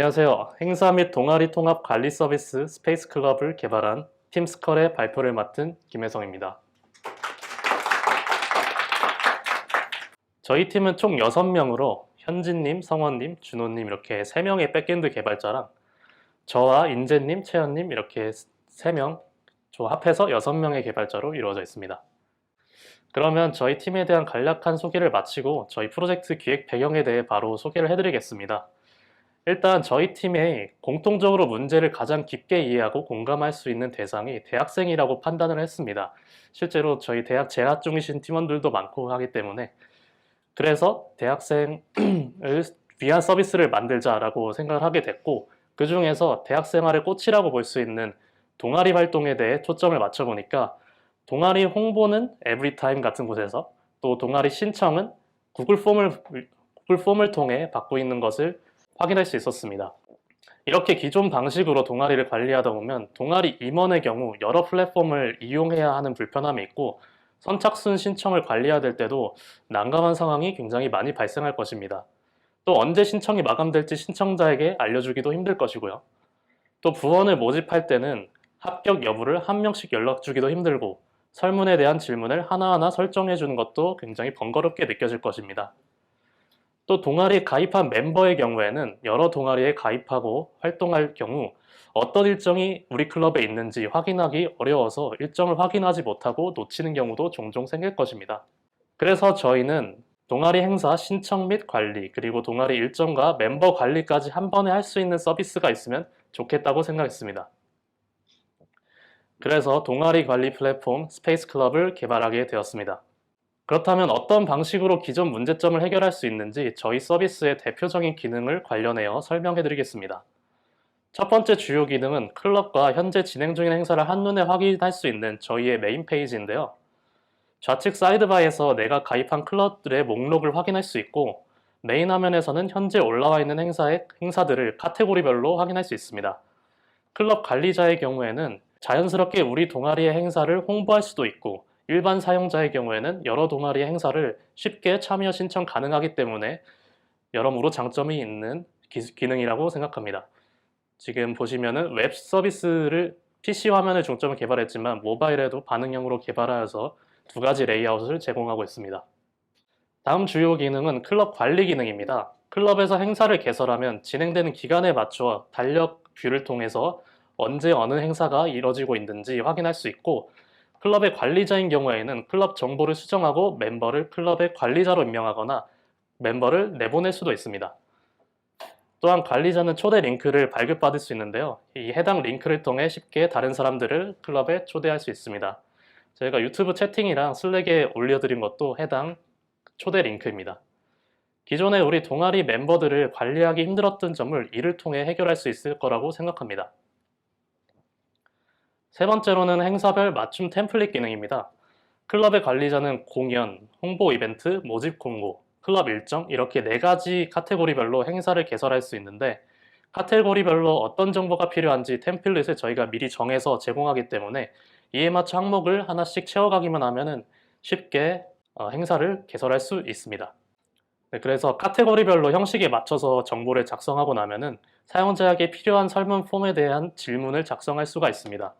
안녕하세요. 행사 및 동아리 통합 관리 서비스 스페이스 클럽을 개발한 팀스컬의 발표를 맡은 김혜성입니다. 저희 팀은 총 6명으로 현진님, 성원님, 준호님 이렇게 3명의 백엔드 개발자랑 저와 인재님, 채연님 이렇게 3명 합해서 6명의 개발자로 이루어져 있습니다. 그러면 저희 팀에 대한 간략한 소개를 마치고 저희 프로젝트 기획 배경에 대해 바로 소개를 해드리겠습니다. 일단 저희 팀에 공통적으로 문제를 가장 깊게 이해하고 공감할 수 있는 대상이 대학생이라고 판단을 했습니다. 실제로 저희 대학 재학 중이신 팀원들도 많고 하기 때문에 그래서 대학생을 위한 서비스를 만들자라고 생각을 하게 됐고, 그 중에서 대학생활의 꽃이라고 볼 수 있는 동아리 활동에 대해 초점을 맞춰보니까 동아리 홍보는 에브리타임 같은 곳에서 또 동아리 신청은 구글 폼을 통해 받고 있는 것을 확인할 수 있었습니다. 이렇게 기존 방식으로 동아리를 관리하다 보면 동아리 임원의 경우 여러 플랫폼을 이용해야 하는 불편함이 있고 선착순 신청을 관리해야 될 때도 난감한 상황이 굉장히 많이 발생할 것입니다. 또 언제 신청이 마감될지 신청자에게 알려주기도 힘들 것이고요. 또 부원을 모집할 때는 합격 여부를 한 명씩 연락 주기도 힘들고 설문에 대한 질문을 하나하나 설정해 주는 것도 굉장히 번거롭게 느껴질 것입니다. 또 동아리에 가입한 멤버의 경우에는 여러 동아리에 가입하고 활동할 경우 어떤 일정이 우리 클럽에 있는지 확인하기 어려워서 일정을 확인하지 못하고 놓치는 경우도 종종 생길 것입니다. 그래서 저희는 동아리 행사 신청 및 관리, 그리고 동아리 일정과 멤버 관리까지 한 번에 할 수 있는 서비스가 있으면 좋겠다고 생각했습니다. 그래서 동아리 관리 플랫폼 스페이스 클럽을 개발하게 되었습니다. 그렇다면 어떤 방식으로 기존 문제점을 해결할 수 있는지 저희 서비스의 대표적인 기능을 관련하여 설명해 드리겠습니다. 첫 번째 주요 기능은 클럽과 현재 진행 중인 행사를 한눈에 확인할 수 있는 저희의 메인 페이지인데요. 좌측 사이드바에서 내가 가입한 클럽들의 목록을 확인할 수 있고, 메인 화면에서는 현재 올라와 있는 행사들을 카테고리별로 확인할 수 있습니다. 클럽 관리자의 경우에는 자연스럽게 우리 동아리의 행사를 홍보할 수도 있고, 일반 사용자의 경우에는 여러 동아리의 행사를 쉽게 참여 신청 가능하기 때문에 여러모로 장점이 있는 기능이라고 생각합니다. 지금 보시면은 웹 서비스를 PC 화면을 중점으로 개발했지만 모바일에도 반응형으로 개발하여서 두 가지 레이아웃을 제공하고 있습니다. 다음 주요 기능은 클럽 관리 기능입니다. 클럽에서 행사를 개설하면 진행되는 기간에 맞춰 달력 뷰를 통해서 언제 어느 행사가 이뤄지고 있는지 확인할 수 있고, 클럽의 관리자인 경우에는 클럽 정보를 수정하고 멤버를 클럽의 관리자로 임명하거나 멤버를 내보낼 수도 있습니다. 또한 관리자는 초대 링크를 발급받을 수 있는데요. 이 해당 링크를 통해 쉽게 다른 사람들을 클럽에 초대할 수 있습니다. 저희가 유튜브 채팅이랑 슬랙에 올려드린 것도 해당 초대 링크입니다. 기존에 우리 동아리 멤버들을 관리하기 힘들었던 점을 이를 통해 해결할 수 있을 거라고 생각합니다. 세 번째로는 행사별 맞춤 템플릿 기능입니다. 클럽의 관리자는 공연, 홍보 이벤트, 모집 공고, 클럽 일정 이렇게 4가지 카테고리별로 행사를 개설할 수 있는데, 카테고리별로 어떤 정보가 필요한지 템플릿을 저희가 미리 정해서 제공하기 때문에 이에 맞춰 항목을 하나씩 채워가기만 하면 쉽게 행사를 개설할 수 있습니다. 그래서 카테고리별로 형식에 맞춰서 정보를 작성하고 나면은 사용자에게 필요한 설문 폼에 대한 질문을 작성할 수가 있습니다.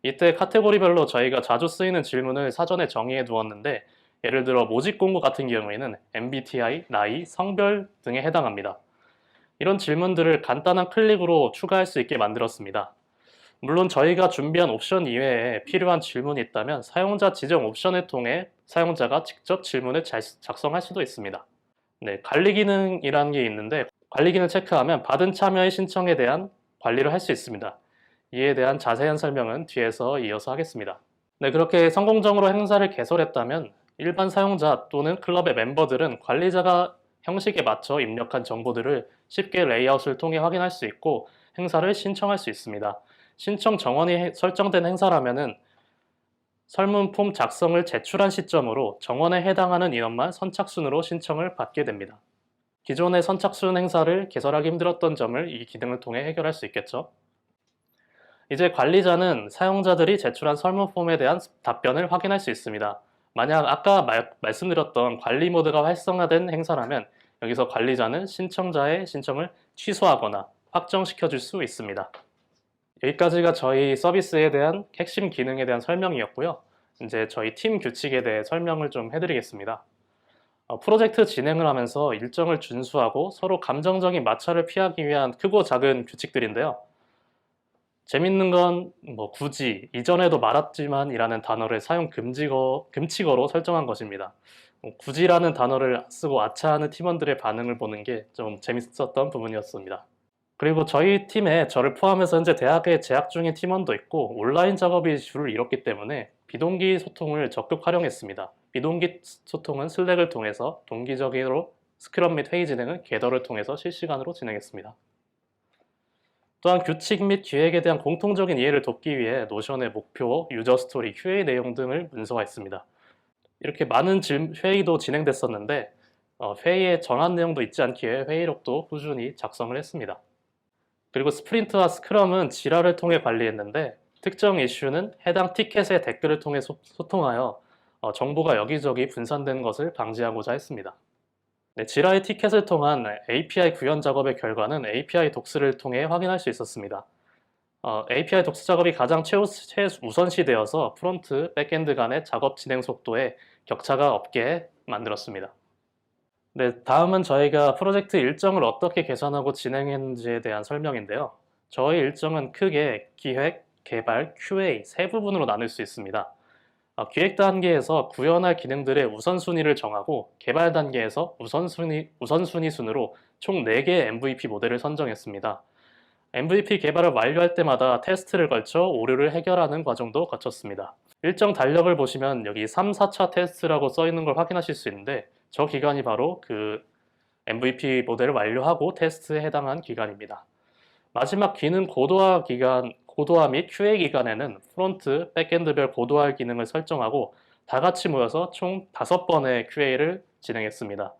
이때 카테고리별로 저희가 자주 쓰이는 질문을 사전에 정의해 두었는데, 예를 들어 모집 공고 같은 경우에는 MBTI, 나이, 성별 등에 해당합니다. 이런 질문들을 간단한 클릭으로 추가할 수 있게 만들었습니다. 물론 저희가 준비한 옵션 이외에 필요한 질문이 있다면 사용자 지정 옵션을 통해 사용자가 직접 질문을 작성할 수도 있습니다. 관리 기능이라는 게 있는데, 관리 기능 체크하면 받은 참여의 신청에 대한 관리를 할 수 있습니다. 이에 대한 자세한 설명은 뒤에서 이어서 하겠습니다. 그렇게 성공적으로 행사를 개설했다면 일반 사용자 또는 클럽의 멤버들은 관리자가 형식에 맞춰 입력한 정보들을 쉽게 레이아웃을 통해 확인할 수 있고 행사를 신청할 수 있습니다. 신청 정원이 설정된 행사라면은 설문 폼 작성을 제출한 시점으로 정원에 해당하는 인원만 선착순으로 신청을 받게 됩니다. 기존의 선착순 행사를 개설하기 힘들었던 점을 이 기능을 통해 해결할 수 있겠죠. 이제 관리자는 사용자들이 제출한 설문 폼에 대한 답변을 확인할 수 있습니다. 만약 아까 말씀드렸던 관리 모드가 활성화된 행사라면 여기서 관리자는 신청자의 신청을 취소하거나 확정시켜 줄 수 있습니다. 여기까지가 저희 서비스에 대한 핵심 기능에 대한 설명이었고요. 이제 저희 팀 규칙에 대해 설명을 좀 해드리겠습니다. 프로젝트 진행을 하면서 일정을 준수하고 서로 감정적인 마찰을 피하기 위한 크고 작은 규칙들인데요. 재밌는 건 굳이 이전에도 말했지만 이라는 단어를 사용 금칙어로 설정한 것입니다. 굳이라는 단어를 쓰고 아차하는 팀원들의 반응을 보는 게 좀 재밌었던 부분이었습니다. 그리고 저희 팀에 저를 포함해서 현재 대학에 재학 중인 팀원도 있고 온라인 작업이 주를 이뤘기 때문에 비동기 소통을 적극 활용했습니다. 비동기 소통은 슬랙을 통해서 동기적으로 스크럼 및 회의 진행은 겟더를 통해서 실시간으로 진행했습니다. 또한 규칙 및 기획에 대한 공통적인 이해를 돕기 위해 노션의 목표, 유저 스토리, QA 내용 등을 문서화했습니다. 이렇게 많은 회의도 진행됐었는데 회의에 정한 내용도 있지 않기에 회의록도 꾸준히 작성을 했습니다. 그리고 스프린트와 스크럼은 지라를 통해 관리했는데 특정 이슈는 해당 티켓의 댓글을 통해 소통하여 정보가 여기저기 분산되는 것을 방지하고자 했습니다. 네, 지라의 티켓을 통한 API 구현 작업의 결과는 API 독스를 통해 확인할 수 있었습니다. API 독스 작업이 가장 최우선시되어서 프론트, 백엔드 간의 작업 진행 속도에 격차가 없게 만들었습니다. 네, 다음은 저희가 프로젝트 일정을 어떻게 계산하고 진행했는지에 대한 설명인데요. 저희 일정은 크게 기획, 개발, QA 세 부분으로 나눌 수 있습니다. 기획 단계에서 구현할 기능들의 우선순위를 정하고 개발 단계에서 우선순위 순으로 총 4개의 MVP 모델을 선정했습니다. MVP 개발을 완료할 때마다 테스트를 걸쳐 오류를 해결하는 과정도 거쳤습니다. 일정 달력을 보시면 여기 3, 4차 테스트라고 써 있는 걸 확인하실 수 있는데 저 기간이 바로 그 MVP 모델을 완료하고 테스트에 해당한 기간입니다. 마지막 기능 고도화 및 QA 기간에는 프론트, 백엔드별 고도화 기능을 설정하고 다 같이 모여서 총 5번의 QA를 진행했습니다.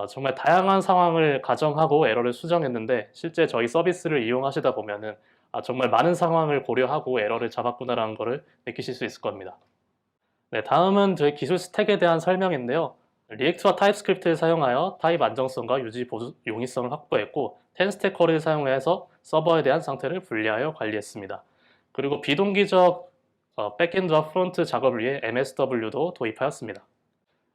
정말 다양한 상황을 가정하고 에러를 수정했는데 실제 저희 서비스를 이용하시다 보면은 정말 많은 상황을 고려하고 에러를 잡았구나라는 것을 느끼실 수 있을 겁니다. 네, 다음은 저희 기술 스택에 대한 설명인데요. 리액트와 타입스크립트를 사용하여 타입 안정성과 유지 보수 용이성을 확보했고 10스택 쿼리를 사용해서 서버에 대한 상태를 분리하여 관리했습니다. 그리고 비동기적 백엔드와 프론트 작업을 위해 MSW도 도입하였습니다.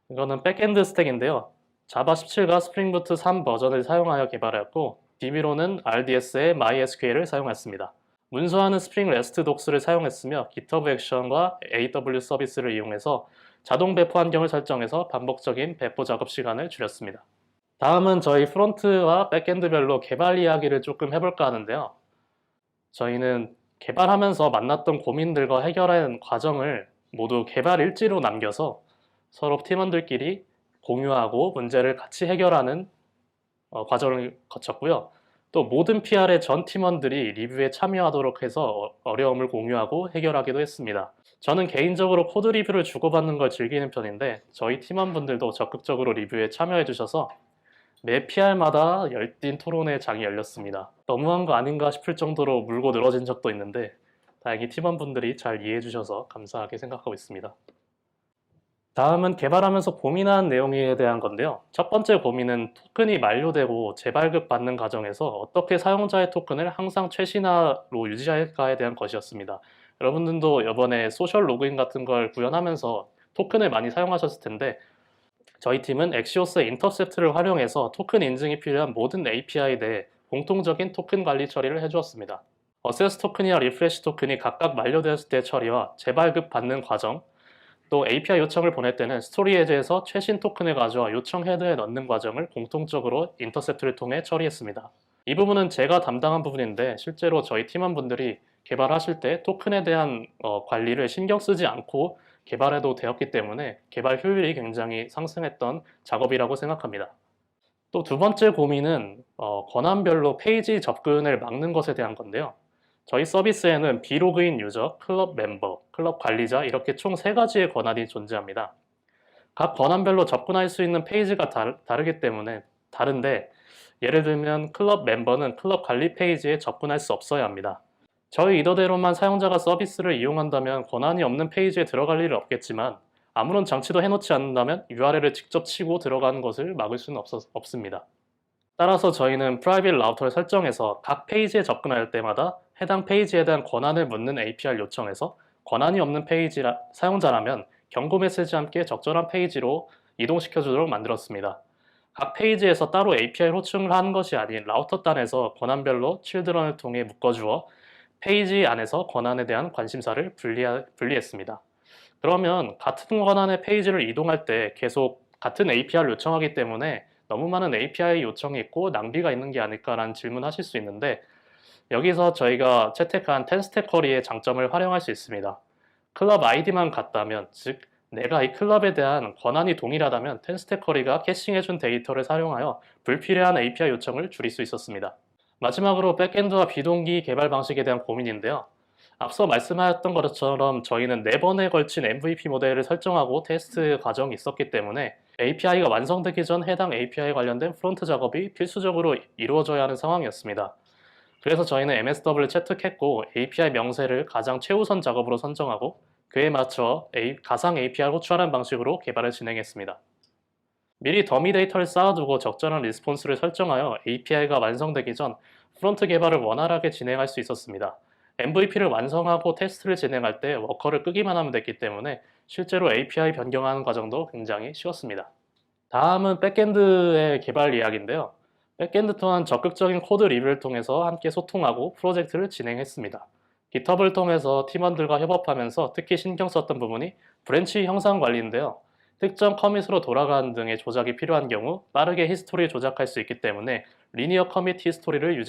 이거는 백엔드 스택인데요. 자바 17과 스프링 부트 3 버전을 사용하여 개발하였고 DB로는 RDS의 MySQL을 사용했습니다. 문서화는 스프링 레스트 독스를 사용했으며 GitHub 액션과 AW 서비스를 이용해서 자동 배포 환경을 설정해서 반복적인 배포 작업 시간을 줄였습니다. 다음은 저희 프론트와 백엔드별로 개발 이야기를 조금 해볼까 하는데요. 저희는 개발하면서 만났던 고민들과 해결하는 과정을 모두 개발 일지로 남겨서 서로 팀원들끼리 공유하고 문제를 같이 해결하는 과정을 거쳤고요. 또 모든 PR의 전 팀원들이 리뷰에 참여하도록 해서 어려움을 공유하고 해결하기도 했습니다. 저는 개인적으로 코드 리뷰를 주고받는 걸 즐기는 편인데 저희 팀원분들도 적극적으로 리뷰에 참여해 주셔서 매 PR마다 열띤 토론의 장이 열렸습니다. 너무한 거 아닌가 싶을 정도로 물고 늘어진 적도 있는데 다행히 팀원분들이 잘 이해해 주셔서 감사하게 생각하고 있습니다. 다음은 개발하면서 고민한 내용에 대한 건데요. 첫 번째 고민은 토큰이 만료되고 재발급 받는 과정에서 어떻게 사용자의 토큰을 항상 최신화로 유지할까에 대한 것이었습니다. 여러분들도 이번에 소셜 로그인 같은 걸 구현하면서 토큰을 많이 사용하셨을 텐데 저희 팀은 엑시오스의 인터셉트를 활용해서 토큰 인증이 필요한 모든 API 내에 공통적인 토큰 관리 처리를 해주었습니다. 어세스 토큰이나 리프레시 토큰이 각각 만료되었을 때 처리와 재발급 받는 과정, 또 API 요청을 보낼 때는 스토리 에즈에서 최신 토큰을 가져와 요청 헤드에 넣는 과정을 공통적으로 인터셉트를 통해 처리했습니다. 이 부분은 제가 담당한 부분인데 실제로 저희 팀원분들이 개발하실 때 토큰에 대한 관리를 신경 쓰지 않고 개발해도 되었기 때문에 개발 효율이 굉장히 상승했던 작업이라고 생각합니다. 또 두 번째 고민은 권한별로 페이지 접근을 막는 것에 대한 건데요. 저희 서비스에는 비로그인 유저, 클럽 멤버, 클럽 관리자 이렇게 총 3가지의 권한이 존재합니다. 각 권한별로 접근할 수 있는 페이지가 다르기 때문에 다른데 예를 들면 클럽 멤버는 클럽 관리 페이지에 접근할 수 없어야 합니다. 저희 이더대로만 사용자가 서비스를 이용한다면 권한이 없는 페이지에 들어갈 일은 없겠지만 아무런 장치도 해놓지 않는다면 URL을 직접 치고 들어가는 것을 막을 수는 없습니다. 따라서 저희는 프라이빗 라우터를 설정해서 각 페이지에 접근할 때마다 해당 페이지에 대한 권한을 묻는 API를 요청해서 권한이 없는 사용자라면 경고 메시지와 함께 적절한 페이지로 이동시켜주도록 만들었습니다. 각 페이지에서 따로 API 호출을 하는 것이 아닌 라우터 단에서 권한별로 children을 통해 묶어주어 페이지 안에서 권한에 대한 관심사를 분리했습니다. 그러면 같은 권한의 페이지를 이동할 때 계속 같은 API를 요청하기 때문에 너무 많은 API 요청이 있고 낭비가 있는 게 아닐까라는 질문하실 수 있는데, 여기서 저희가 채택한 10스텝 쿼리의 장점을 활용할 수 있습니다. 클럽 아이디만 같다면, 즉 내가 이 클럽에 대한 권한이 동일하다면 10스텝 쿼리가 캐싱해준 데이터를 사용하여 불필요한 API 요청을 줄일 수 있었습니다. 마지막으로 백엔드와 비동기 개발 방식에 대한 고민인데요. 앞서 말씀하였던 것처럼 저희는 4번에 걸친 MVP 모델을 설정하고 테스트 과정이 있었기 때문에 API가 완성되기 전 해당 API 관련된 프론트 작업이 필수적으로 이루어져야 하는 상황이었습니다. 그래서 저희는 MSW를 채택했고 API 명세를 가장 최우선 작업으로 선정하고 그에 맞춰 가상 API를 호출하는 방식으로 개발을 진행했습니다. 미리 더미 데이터를 쌓아두고 적절한 리스폰스를 설정하여 API가 완성되기 전 프론트 개발을 원활하게 진행할 수 있었습니다. MVP를 완성하고 테스트를 진행할 때 워커를 끄기만 하면 됐기 때문에 실제로 API 변경하는 과정도 굉장히 쉬웠습니다. 다음은 백엔드의 개발 이야기인데요. 백엔드 또한 적극적인 코드 리뷰를 통해서 함께 소통하고 프로젝트를 진행했습니다. GitHub을 통해서 팀원들과 협업하면서 특히 신경 썼던 부분이 브랜치 형상 관리인데요. 특정 커밋으로 돌아가는 등의 조작이 필요한 경우 빠르게 히스토리를 조작할 수 있기 때문에 리니어 커밋 히스토리를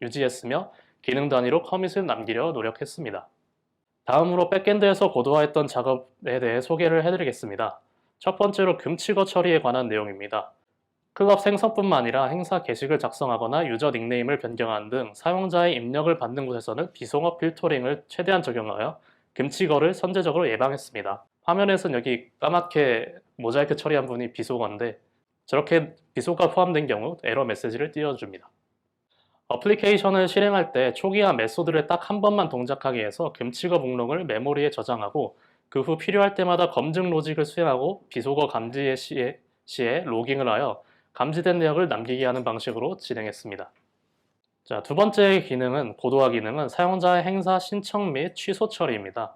유지했으며 기능 단위로 커밋을 남기려 노력했습니다. 다음으로 백엔드에서 고도화했던 작업에 대해 소개를 해드리겠습니다. 첫 번째로 금치거 처리에 관한 내용입니다. 클럽 생성뿐만 아니라 행사 게시글 작성하거나 유저 닉네임을 변경하는 등 사용자의 입력을 받는 곳에서는 비송어 필터링을 최대한 적용하여 금치거를 선제적으로 예방했습니다. 화면에선 여기 까맣게 모자이크 처리한 부분이 비속어인데 저렇게 비속어가 포함된 경우 에러 메시지를 띄워줍니다. 어플리케이션을 실행할 때 초기화 메소드를 딱 한 번만 동작하게 해서 금치거 목록을 메모리에 저장하고 그 후 필요할 때마다 검증 로직을 수행하고 비속어 감지 시에 로깅을 하여 감지된 내역을 남기게 하는 방식으로 진행했습니다. 자, 두 번째 기능은 고도화 기능은 사용자의 행사 신청 및 취소 처리입니다.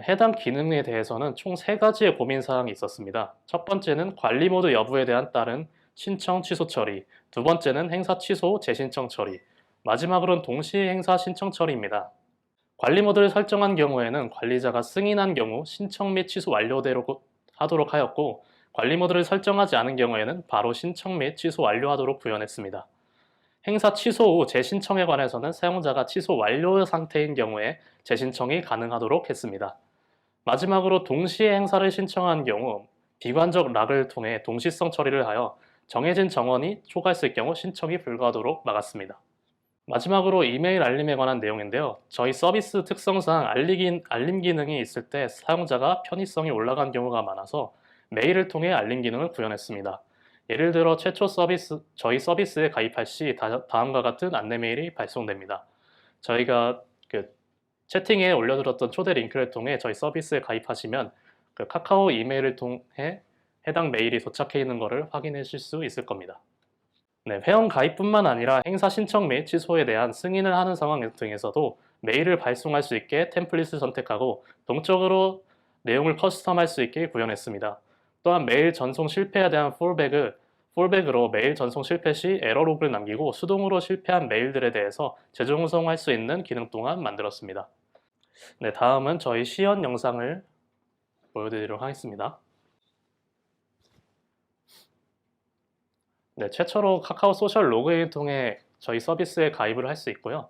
해당 기능에 대해서는 총 3가지의 고민사항이 있었습니다. 첫 번째는 관리 모드 여부에 대한 따른 신청 취소 처리, 두 번째는 행사 취소 재신청 처리, 마지막으로는 동시에 행사 신청 처리입니다. 관리 모드를 설정한 경우에는 관리자가 승인한 경우 신청 및 취소 완료대로 하도록 하였고, 관리 모드를 설정하지 않은 경우에는 바로 신청 및 취소 완료하도록 구현했습니다. 행사 취소 후 재신청에 관해서는 사용자가 취소 완료 상태인 경우에 재신청이 가능하도록 했습니다. 마지막으로 동시에 행사를 신청한 경우 비관적 락을 통해 동시성 처리를 하여 정해진 정원이 초과했을 경우 신청이 불가하도록 막았습니다. 마지막으로 이메일 알림에 관한 내용인데요. 저희 서비스 특성상 알림 기능이 있을 때 사용자가 편의성이 올라간 경우가 많아서 메일을 통해 알림 기능을 구현했습니다. 예를 들어 최초 저희 서비스에 가입할 시 다음과 같은 안내 메일이 발송됩니다. 저희가 채팅에 올려드렸던 초대 링크를 통해 저희 서비스에 가입하시면 카카오 이메일을 통해 해당 메일이 도착해 있는 것을 확인하실 수 있을 겁니다. 네, 회원 가입뿐만 아니라 행사 신청 및 취소에 대한 승인을 하는 상황 등에서도 메일을 발송할 수 있게 템플릿을 선택하고 동적으로 내용을 커스텀할 수 있게 구현했습니다. 또한 메일 전송 실패에 대한 폴백으로 메일 전송 실패 시 에러 로그를 남기고 수동으로 실패한 메일들에 대해서 재전송할 수 있는 기능 또한 만들었습니다. 네, 다음은 저희 시연 영상을 보여드리도록 하겠습니다. 네, 최초로 카카오 소셜 로그인을 통해 저희 서비스에 가입을 할 수 있고요.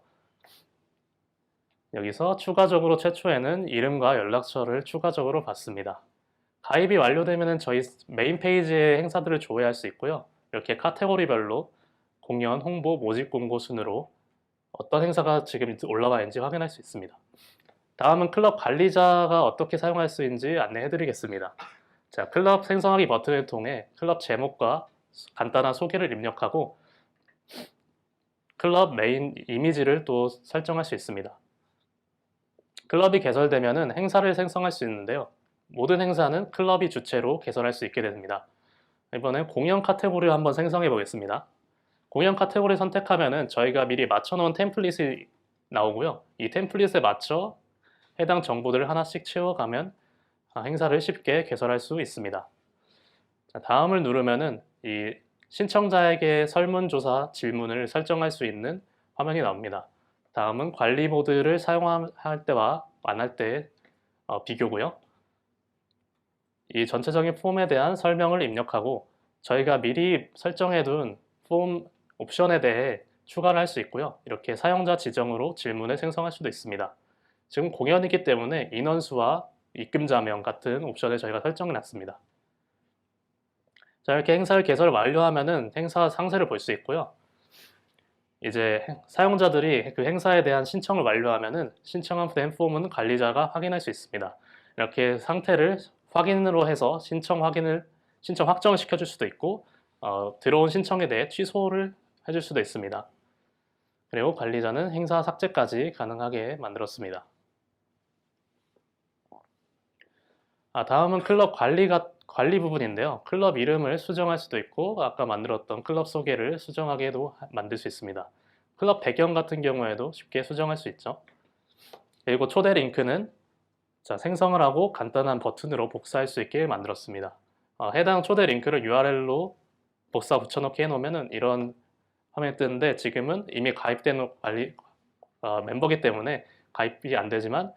여기서 추가적으로 최초에는 이름과 연락처를 추가적으로 받습니다. 가입이 완료되면 저희 메인 페이지의 행사들을 조회할 수 있고요. 이렇게 카테고리별로 공연, 홍보, 모집 공고 순으로 어떤 행사가 지금 올라와 있는지 확인할 수 있습니다. 다음은 클럽 관리자가 어떻게 사용할 수 있는지 안내해 드리겠습니다. 자, 클럽 생성하기 버튼을 통해 클럽 제목과 간단한 소개를 입력하고 클럽 메인 이미지를 또 설정할 수 있습니다. 클럽이 개설되면 행사를 생성할 수 있는데요. 모든 행사는 클럽이 주체로 개설할 수 있게 됩니다. 이번엔 공연 카테고리를 한번 생성해 보겠습니다. 공연 카테고리 선택하면은 저희가 미리 맞춰놓은 템플릿이 나오고요. 이 템플릿에 맞춰 해당 정보들을 하나씩 채워가면 행사를 쉽게 개설할 수 있습니다. 자, 다음을 누르면은 이 신청자에게 설문조사 질문을 설정할 수 있는 화면이 나옵니다. 다음은 관리 모드를 사용할 때와 안 할 때 비교고요. 이 전체적인 폼에 대한 설명을 입력하고 저희가 미리 설정해둔 폼 옵션에 대해 추가를 할 수 있고요. 이렇게 사용자 지정으로 질문을 생성할 수도 있습니다. 지금 공연이기 때문에 인원수와 입금자명 같은 옵션을 저희가 설정해 놨습니다. 자, 이렇게 행사를 개설 완료하면은 행사 상세를 볼 수 있고요. 이제 사용자들이 그 행사에 대한 신청을 완료하면은 신청한 폼은 관리자가 확인할 수 있습니다. 이렇게 상태를 확인으로 해서 신청 확정을 시켜줄 수도 있고 들어온 신청에 대해 취소를 해줄 수도 있습니다. 그리고 관리자는 행사 삭제까지 가능하게 만들었습니다. 다음은 클럽 관리 부분인데요. 클럽 이름을 수정할 수도 있고 아까 만들었던 클럽 소개를 수정하게도 만들 수 있습니다. 클럽 배경 같은 경우에도 쉽게 수정할 수 있죠. 그리고 초대 링크는 생성을 하고 간단한 버튼으로 복사할 수 있게 만들었습니다. 해당 초대 링크를 URL로 복사 붙여넣기 해놓으면 이런 화면이 뜨는데 지금은 이미 가입된 멤버이기 때문에 가입이 안 되지만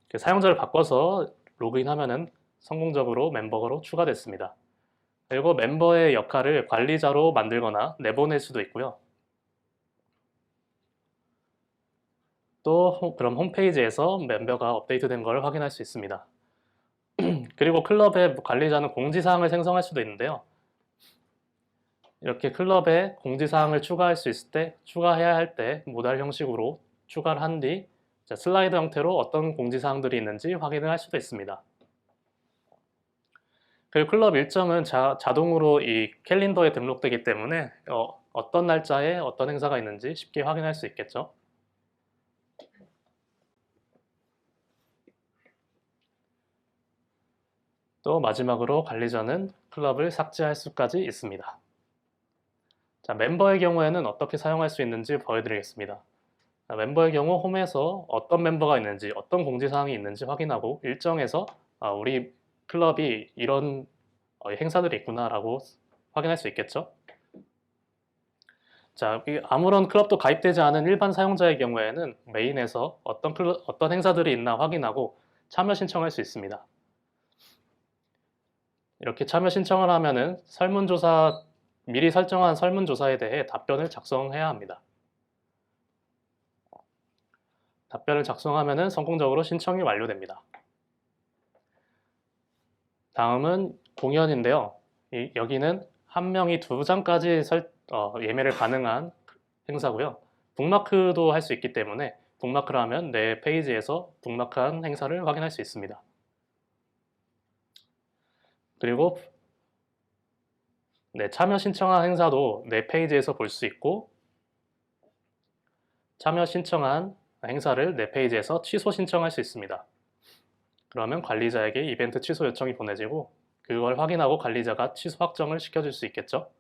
그 사용자를 바꿔서 로그인하면은 성공적으로 멤버로 추가됐습니다. 그리고 멤버의 역할을 관리자로 만들거나 내보낼 수도 있고요. 또 그럼 홈페이지에서 멤버가 업데이트된 걸 확인할 수 있습니다. 그리고 클럽의 관리자는 공지사항을 생성할 수도 있는데요. 이렇게 클럽에 공지사항을 추가할 수 있을 때 추가해야 할 때 모달 형식으로 추가를 한 뒤 슬라이드 형태로 어떤 공지사항들이 있는지 확인을 할 수도 있습니다. 그리고 클럽 일정은 자동으로 이 캘린더에 등록되기 때문에 어떤 날짜에 어떤 행사가 있는지 쉽게 확인할 수 있겠죠. 또 마지막으로 관리자는 클럽을 삭제할 수까지 있습니다. 자, 멤버의 경우에는 어떻게 사용할 수 있는지 보여드리겠습니다. 자, 멤버의 경우 홈에서 어떤 멤버가 있는지 어떤 공지사항이 있는지 확인하고 일정에서 우리 클럽이 이런 행사들이 있구나 라고 확인할 수 있겠죠. 자, 아무런 클럽도 가입되지 않은 일반 사용자의 경우에는 메인에서 어떤 행사들이 있나 확인하고 참여 신청할 수 있습니다. 이렇게 참여 신청을 하면은 미리 설정한 설문조사에 대해 답변을 작성해야 합니다. 답변을 작성하면은 성공적으로 신청이 완료됩니다. 다음은 공연인데요. 여기는 한 명이 2장까지 예매를 가능한 행사고요. 북마크도 할 수 있기 때문에 북마크를 하면 내 페이지에서 북마크한 행사를 확인할 수 있습니다. 그리고 참여 신청한 행사도 내 페이지에서 볼 수 있고 참여 신청한 행사를 내 페이지에서 취소 신청할 수 있습니다. 그러면 관리자에게 이벤트 취소 요청이 보내지고 그걸 확인하고 관리자가 취소 확정을 시켜줄 수 있겠죠.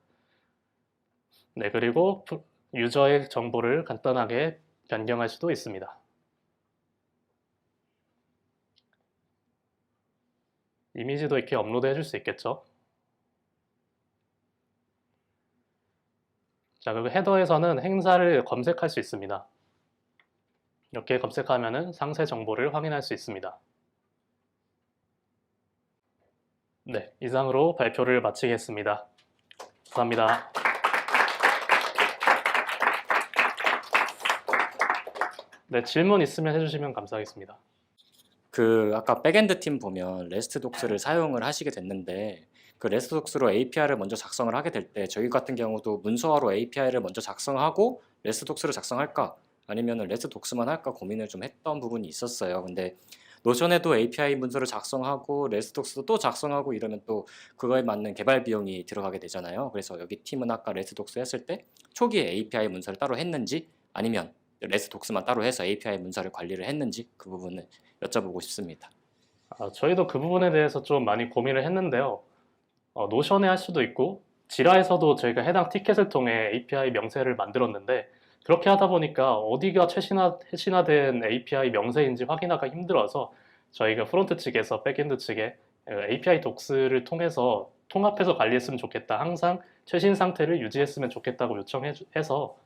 그리고 유저의 정보를 간단하게 변경할 수도 있습니다. 이미지도 이렇게 업로드 해줄 수 있겠죠. 자, 그리고 헤더에서는 행사를 검색할 수 있습니다. 이렇게 검색하면은 상세 정보를 확인할 수 있습니다. 네, 이상으로 발표를 마치겠습니다. 감사합니다. 네, 질문 있으면 해주시면 감사하겠습니다. 아까 백엔드 팀 보면 레스트 독스를 사용을 하시게 됐는데 그 레스트 독스로 API를 먼저 작성을 하게 될 때 저희 같은 경우도 문서화로 API를 먼저 작성하고 레스트 독스를 작성할까 아니면 레스트 독스만 할까 고민을 좀 했던 부분이 있었어요. 근데 노션에도 API 문서를 작성하고 레스트 독스도 또 작성하고 이러면 또 그거에 맞는 개발 비용이 들어가게 되잖아요. 그래서 여기 팀은 아까 레스트 독스 했을 때 초기에 API 문서를 따로 했는지 아니면 레스트 독스만 따로 해서 API 문서를 관리를 했는지 그 부분을 여쭤보고 싶습니다. 저희도 그 부분에 대해서 좀 많이 고민을 했는데요. 노션에 할 수도 있고 지라에서도 저희가 해당 티켓을 통해 API 명세를 만들었는데 그렇게 하다 보니까 어디가 최신화된 API 명세인지 확인하기가 힘들어서 저희가 프론트 측에서 백엔드 측에 API 독스를 통해서 통합해서 관리했으면 좋겠다. 항상 최신 상태를 유지했으면 좋겠다고 요청해서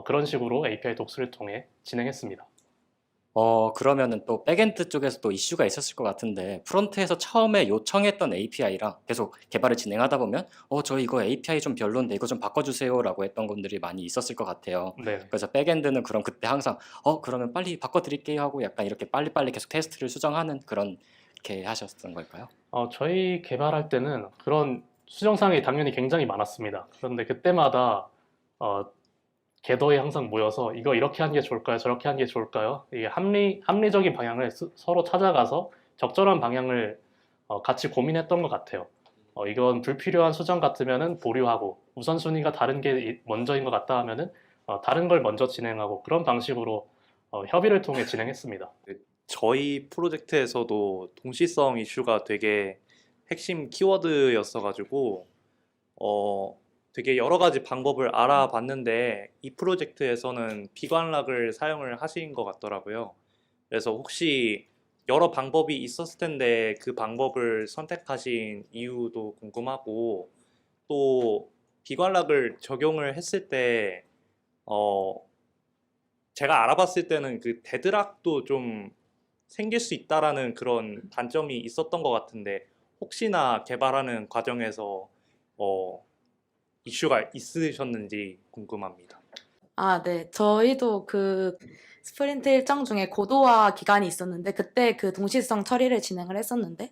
그런 식으로 API 독스를 통해 진행했습니다. 그러면은 또 백엔드 쪽에서 또 이슈가 있었을 것 같은데 프론트에서 처음에 요청했던 API랑 계속 개발을 진행하다 보면 저 이거 API 좀 별론데 이거 좀 바꿔주세요라고 했던 분들이 많이 있었을 것 같아요. 네. 그래서 백엔드는 그럼 그때 항상 그러면 빨리 바꿔드릴게요 하고 약간 이렇게 빨리빨리 계속 테스트를 수정하는 그렇게 하셨던 걸까요? 저희 개발할 때는 그런 수정사항이 당연히 굉장히 많았습니다. 그런데 그때마다 궤도에 항상 모여서 이거 이렇게 하는 게 좋을까요? 저렇게 하는 게 좋을까요? 이게 합리적인 방향을 서로 찾아가서 적절한 방향을 같이 고민했던 것 같아요. 이건 불필요한 수정 같으면은 보류하고 우선순위가 다른 게 먼저인 것 같다 하면은 다른 걸 먼저 진행하고 그런 방식으로 협의를 통해 진행했습니다. 저희 프로젝트에서도 동시성 이슈가 되게 핵심 키워드였어가지고 되게 여러 가지 방법을 알아봤는데 이 프로젝트에서는 비관락을 사용을 하신 것 같더라고요. 그래서 혹시 여러 방법이 있었을 텐데 그 방법을 선택하신 이유도 궁금하고 또 비관락을 적용을 했을 때 제가 알아봤을 때는 그 데드락도 좀 생길 수 있다라는 그런 단점이 있었던 것 같은데 혹시나 개발하는 과정에서 이슈가 있으셨는지 궁금합니다. 네. 저희도 그 스프린트 일정 중에 고도화 기간이 있었는데 그때 그 동시성 처리를 진행을 했었는데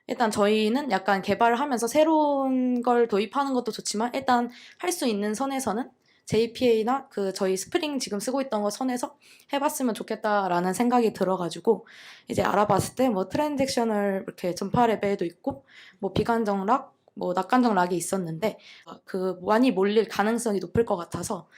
일단 저희는 약간 개발을 하면서 새로운 걸 도입하는 것도 좋지만 일단 할 수 있는 선에서는 JPA나 그 저희 스프링 지금 쓰고 있던 거 선에서 해봤으면 좋겠다라는 생각이 들어가지고 이제 알아봤을 때 뭐 트랜잭셔널 이렇게 전파 레벨도 있고 뭐 비관적 락, 뭐 낙관적 락이 있었는데 그 많이 몰릴 가능성이 높을 것 같아서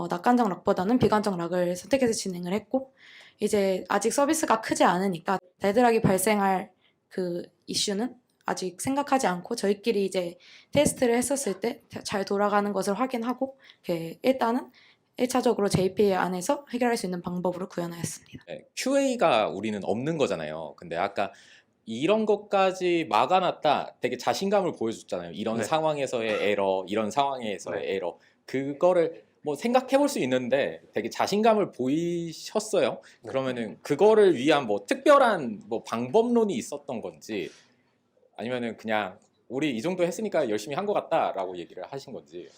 낙관적 락보다는 비관적 락을 선택해서 진행을 했고 이제 아직 서비스가 크지 않으니까 데드락이 발생할 그 이슈는 아직 생각하지 않고 저희끼리 이제 테스트를 했었을 때 잘 돌아가는 것을 확인하고 일단은 1차적으로 JPA 안에서 해결할 수 있는 방법으로 구현하였습니다. 네, QA가 우리는 없는 거잖아요. 근데 아까 이런 것까지 막아놨다 되게 자신감을 보여줬잖아요. 이런 네. 상황에서의 에러, 이런 상황에서의 네. 에러. 그거를 뭐 생각해 볼 수 있는데 되게 자신감을 보이셨어요. 네. 그러면은 그거를 위한 뭐 특별한 뭐 방법론이 있었던 건지 아니면은 그냥 우리 이 정도 했으니까 열심히 한 것 같다라고 얘기를 하신 건지.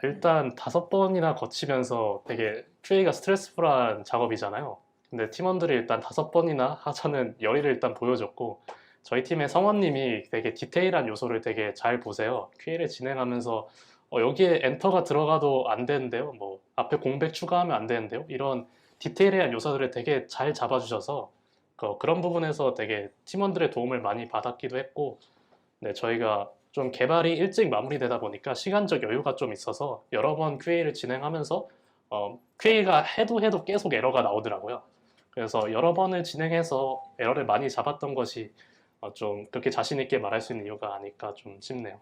일단 5번이나 거치면서 되게 QA가 스트레스풀한 작업이잖아요. 근데 팀원들이 일단 5번이나 하자는 열의를 일단 보여줬고 저희 팀의 성원님이 되게 디테일한 요소를 되게 잘 보세요. QA를 진행하면서 여기에 엔터가 들어가도 안 되는데요. 뭐 앞에 공백 추가하면 안 되는데요. 이런 디테일한 요소들을 되게 잘 잡아주셔서 그런 부분에서 되게 팀원들의 도움을 많이 받았기도 했고 네, 저희가 좀 개발이 일찍 마무리되다 보니까 시간적 여유가 좀 있어서 여러 번 QA를 진행하면서 QA가 해도 계속 에러가 나오더라고요. 그래서 여러 번을 진행해서 에러를 많이 잡았던 것이 좀 그렇게 자신 있게 말할 수 있는 이유가 아닐까 좀 싶네요.